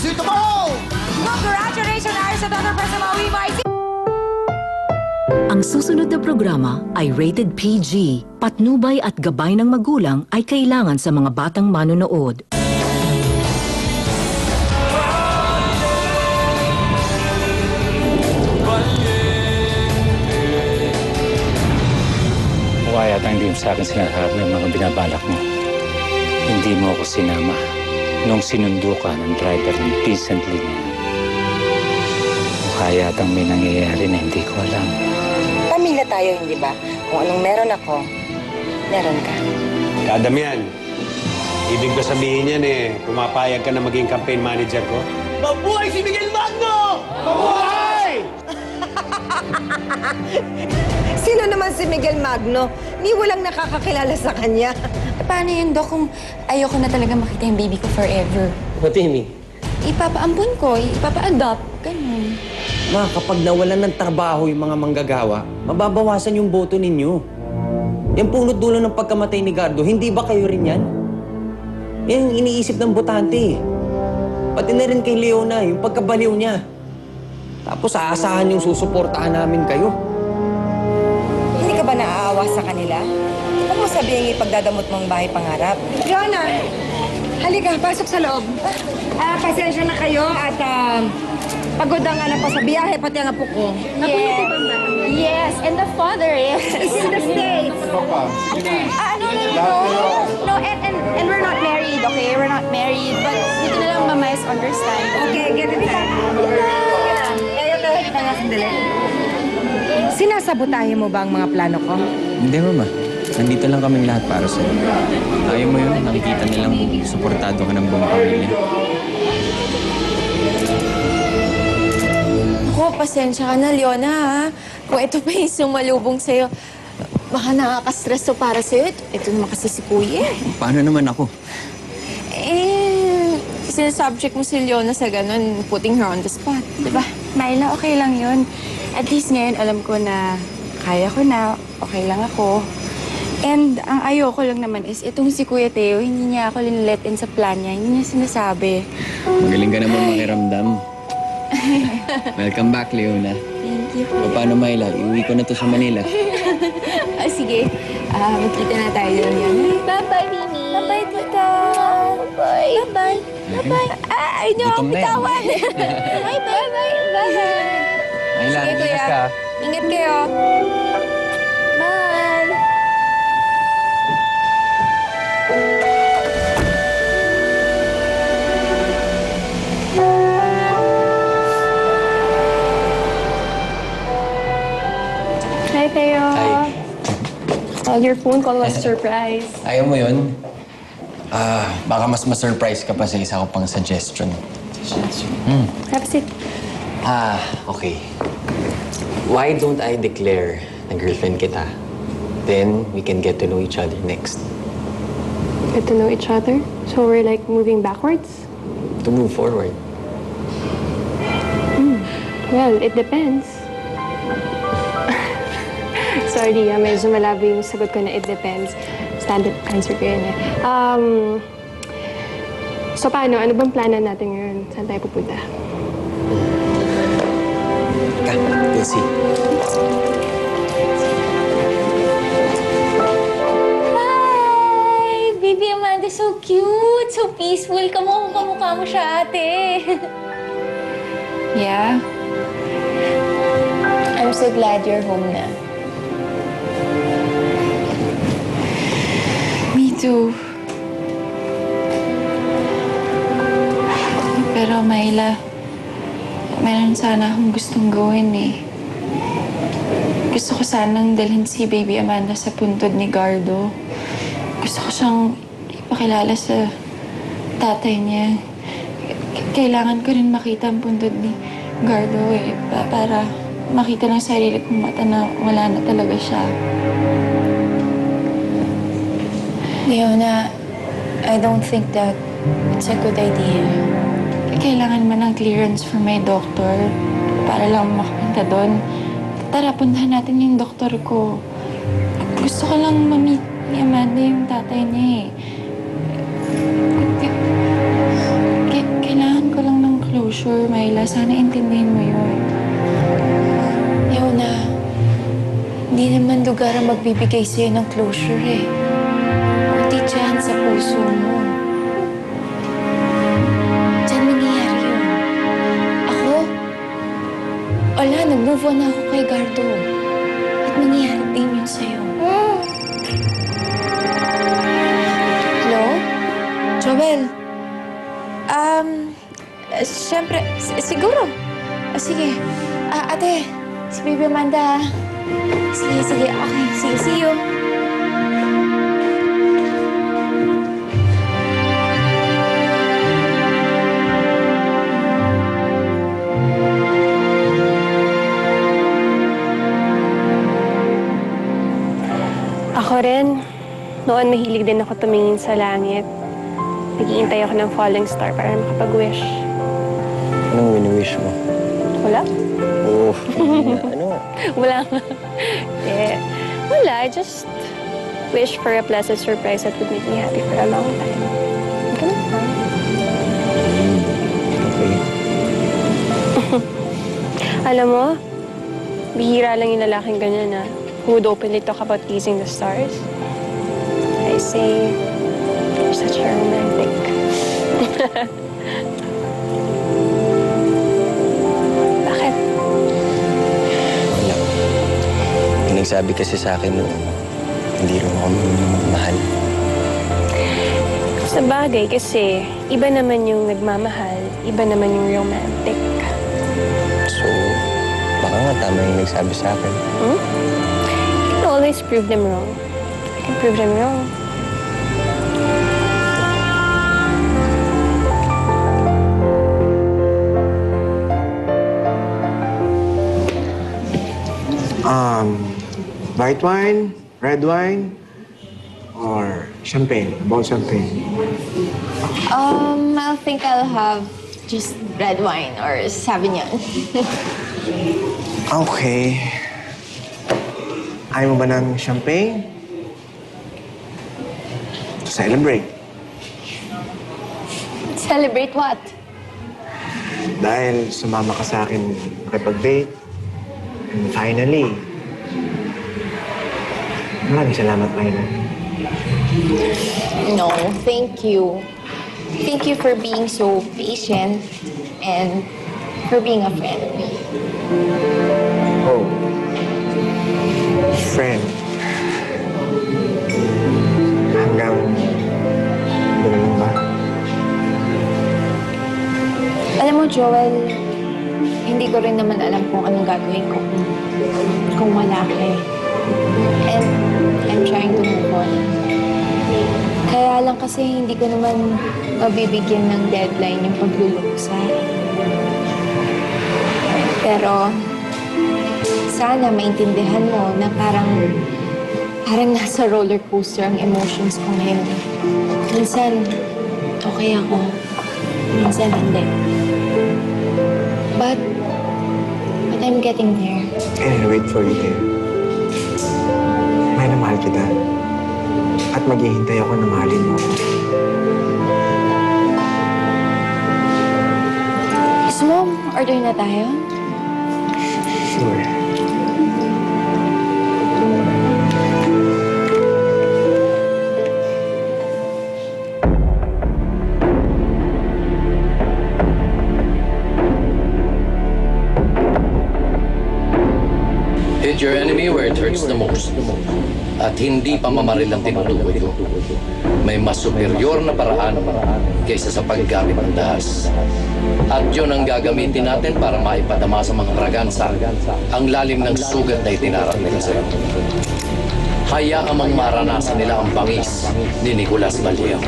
Sito mo! Congratulations, Iris at Dr. Persamawi, Ang susunod na programa ay rated PG. Patnubay at gabay ng magulang ay kailangan sa mga batang manonood. Mukha yata hindi mo sa akin sinasabi ng mga binabalak mo. Hindi mo ako sinama nung sinundo ka ng driver ng decently niya. Mukha yatang may nangyayari na hindi ko alam. Pamilya tayo, hindi ba? Kung anong meron ako, meron ka. Damian, ibig ba sabihin yan pumapayag ka na maging campaign manager ko? Mabuhay si Miguel Magno! Mabuhay! Sino naman si Miguel Magno? Ni walang nakakakilala sa kanya. Paano yun, Dok, kung ayoko na talaga makita yung baby ko forever? What do you mean? Ipapa-ampun ko, ipapa-adopt, ganun. Ma, kapag nawalan ng trabaho yung mga manggagawa, mababawasan yung boto ninyo. Yung punot dulo ng pagkamatay ni Gardo, hindi ba kayo rin yan? Yan yung iniisip ng botante. Pati na rin kay Leona, yung pagkabaliw niya. Tapos aasahan yung susuportahan namin kayo. Hindi ka ba naaawa sa kanila? Huwag mo sabihin ipagdadamot mong bahay pangarap. Leona, halika, pasok sa loob. Pasensya na kayo at pagod ang anak ko sa biyahe, pati ang apo ko. Yes, and the father is... Is in the States. No, and we're not married, okay? We're not married, but dito na lang mamayas understand. Okay, get it done. Kaya sandali. Sinasabotahe mo ba ang mga plano ko? Hindi, Mama. Nandito lang kaming lahat para sa'yo. Ayaw mo yun, nakikita nilang suportado ka ng buong pamilya. Ako, pasensya ka na, Leona, ha? Kung ito pa yung sumalubong sa'yo, baka nakaka-stress to para sa'yo. Ito naman kasi si Kuya. Paano naman ako? Sinasubject mo si Leona sa ganun, putting her on the spot, di ba? Myla, okay lang yun. At least ngayon, alam ko na kaya ko na, okay lang ako. And ang ayoko lang naman is, itong si Kuya Teo, hindi niya ako let in sa plan niya. Hindi niya sinasabi. Magaling ka naman makiramdam. Welcome back, Leona. Thank you. O paano, Myla? Iuwi ko na to sa Manila. Sige. Magkita na tayo yun. Bye-bye, Mimi. Bye-bye, tita. Bye-bye. Bye-bye. Bye-bye. Ay, niyo Gutom akong na yan. bitawan. Bye-bye. Bye-bye. Myla, Sige, ingat Kuya. ka. Ingat kayo. Bye. Hi, Teo. Hi. Your phone call was a surprise. Ayaw mo yun? Baka mas ma-surprise ka pa sa isa ko pang suggestion. Have a seat. Okay. Why don't I declare na girlfriend kita? Then, we can get to know each other next. Get to know each other? So we're like moving backwards? To move forward. Well, it depends. Sorry, medyo malabo yung sagot ko na it depends. Standard answer ko yun eh. So paano? Ano bang planan natin ngayon? Saan tayo pupunta? We'll see. Hi! Baby Amanda, so cute! So peaceful. Kamukha mo siya, ate. Yeah? I'm so glad you're home na. Me too. Pero Myla, meron sana akong gustong gawin eh. Gusto ko sanang dalhin si Baby Amanda sa puntod ni Gardo. Gusto ko siyang ipakilala sa tatay niya. Kailangan ko rin makita ang puntod ni Gardo eh. Para makita ng sarili kong mata na wala na talaga siya. Leona, I don't think that it's a good idea. Kailangan man ng clearance from my doctor para lang makapunta doon. Tara, puntahan natin yung doktor ko. Gusto ko lang ma-meet ni Amanda yung tatay niya eh. Kailangan ko lang ng closure, Myla. Sana intindihin mo yun. Yona, hindi naman lugar ang magbibigay sa'yo ng closure eh. Kundi dyan sa puso mo. Diyan nangyayari yun. Ako? Wala, nag-move on na ako kay Gardo. At nangyayari din yun sa'yo. Hello? Joel? Siyempre, siguro. Sige. Ate, si Baby Amanda. Sige. Okay, sige, see you. Ako rin, noon mahilig din ako tumingin sa langit. Naghihintay ako ng falling star para makapag-wish. Anong wini-wish mo? Wala? Oh, ano? Wala nga. Wala. I just wish for a pleasant surprise that would make me happy for a long time. Ganun lang. Okay. Alam mo, bihira lang yung lalaking ganyan na who would openly talk about pleasing the stars. I say, you're such a romantic. Bakit? Wala. May nagsabi kasi sa akin noon, hindi rin ako mahal. Sa bagay kasi, iba naman yung nagmamahal, iba naman yung romantic. So, baka nga tama yung nagsabi sa akin. You can always prove them wrong. I can prove them wrong. White wine, red wine, or champagne, bold champagne. I think I'll have just red wine or Sauvignon. Okay. Ayaw mo ba ng champagne? Celebrate. Celebrate what? Dahil sumama ka sa akin makipag-date. And finally, maraming salamat, Myla. No, thank you. Thank you for being so patient and for being a friend. Oh. Friend. Hanggang doon lang ba? Alam mo, Joel, hindi ko rin naman alam kung anong gagawin ko kung wala ka eh. And I'm trying to move on. Kaya lang kasi hindi ko naman mabibigyan ng deadline yung pagluluksa. Pero sana maintindihan mo na parang nasa roller coaster ang emotions ko ngayon. Minsan, okay ako. Minsan, hindi. But I'm getting there. And I'll wait for you there. May namahal kita. At maghihintay ako na mahalin mo. Gusto mo, order na tayo? Sure. Hit your enemy where it hurts the most. At hindi pamamaril ang tinutukoy ko. May mas superior na paraan kaysa sa paggamit ng dahas. At yun ang gagamitin natin para maipadama sa mga bragansa ang lalim ng sugat na itinarat nila sa'yo. Hayaan mong maranasan nila ang bangis ni Nicolas Vallejo.